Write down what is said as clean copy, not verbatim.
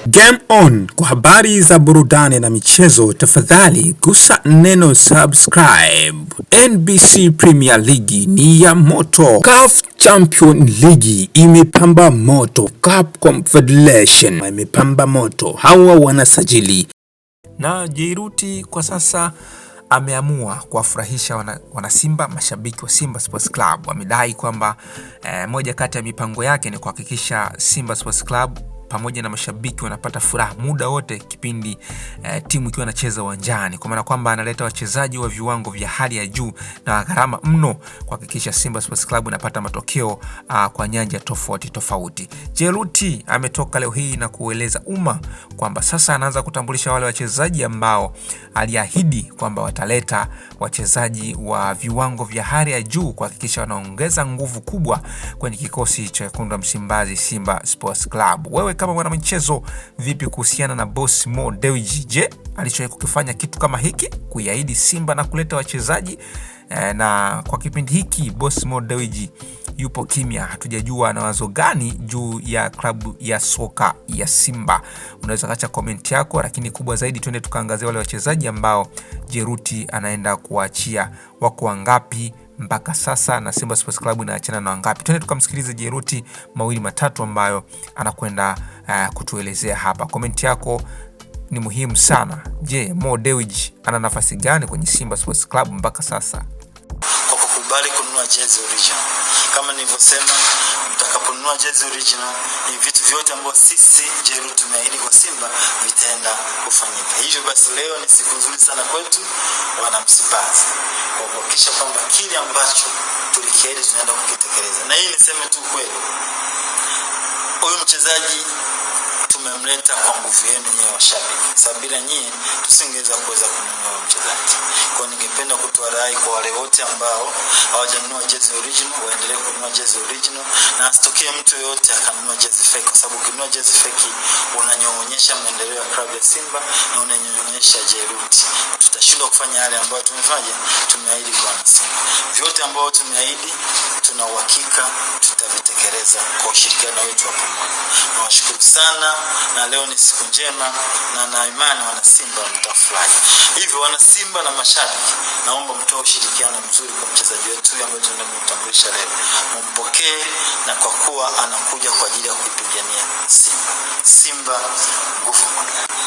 Game on. Kwa habari za burudani na michezo, tafadhali gusa neno subscribe. NBC Premier League ni ya moto. CAF Champion League imepamba moto. CAF Confederation imepamba moto. Hawa wanasajili. Na Jairuti kwa sasa ameamua kuwafurahisha wana Simba, mashabiki wa Simba Sports Club. Wamedai kwamba moja kati ya mipango yake ni kuhakikisha Simba Sports Club pamoja na mashabiki wanapata furaha muda wote kipindi timu ikiwa inacheza uwanjani, kwa maana kwamba analeta wachezaji wa viwango vya hali ya juu na gharama mno kuhakikisha Simba Sports Club inapata matokeo kwa nyanja tofauti. Jairuti ametoka leo hii na kueleza umma kwamba sasa anaanza kutambulisha wale wachezaji ambao aliahidi kwamba wataleta wachezaji wa viwango vya hali ya juu kuhakikisha wanaongeza nguvu kubwa kwenye kikosi cha wekundu wa Msimbazi Simba Sports Club. Wewe kama mwanamichezo, vipi kuhusiana na boss Mo Dewji? Je, alichowahi kukifanya kitu kama hiki, kuiahidi Simba na kuleta wachezaji? Na kwa kipindi hiki boss Mo Dewji yupo kimya, hatujajua ana wazo gani juu ya klabu ya soka ya Simba. Unaweza kacha comment yako, lakini kubwa zaidi twende tukaangazia wale wachezaji ambao Jairuti anaenda kuachia. Wako wangapi mpaka sasa na Simba Sports Club inaachana na wangapi? Twende tukamsikilize Jairuti mawili matatu ambayo anakwenda kutuelezea hapa. Comment yako ni muhimu sana. Je, Mo Dewji ana nafasi gani kwenye Simba Sports Club mpaka sasa? Kwa kukubali kununua jezi original, kama nilivyosema, mtakaponunua jezi original ni vitu vyote ambavyo sisi Jairuti tumeahidi kwa Simba vitaenda kufanyika. Hivyo basi leo ni siku nzuri sana kwetu wana Msimbazi, kwa kuhakikisha kwamba kile ambacho tulikiahidi tunaenda kukitekeleza. Na hii niseme tu kweli, huyu mchezaji tumemleta kwa nguvu yenu nyewe washabiki. Sababu bila nyinyi tusingeweza kununua mchezaji. Kwa ningependa kutoa rai kwa wale wote ambao hawajanunua jezi original waendelee kununua jezi original, na asitokee mtu yote akanunua jezi fake, kwa sababu ukinunua jezi fake unanyonyesha maendeleo ya klabu ya Simba na unanyonyesha Jairuti. Tutashindwa kufanya yale ambayo tumeahidi kwa Simba. Vyote ambavyo tumeahidi tuna uhakika tutavitekeleza kwa ushirikiano wetu wa pamoja. Nawashukuru sana, na leo ni siku njema na na imani wana Simba mtafurahi. Hivyo wana Simba na mashabiki, naomba mtoe ushirikiano mzuri kwa mchezaji wetu ambaye tunaenda kumtambulisha leo. Mumpokee, na kwa kuwa anakuja kwa ajili ya kuipigania Simba. Simba nguvu moja.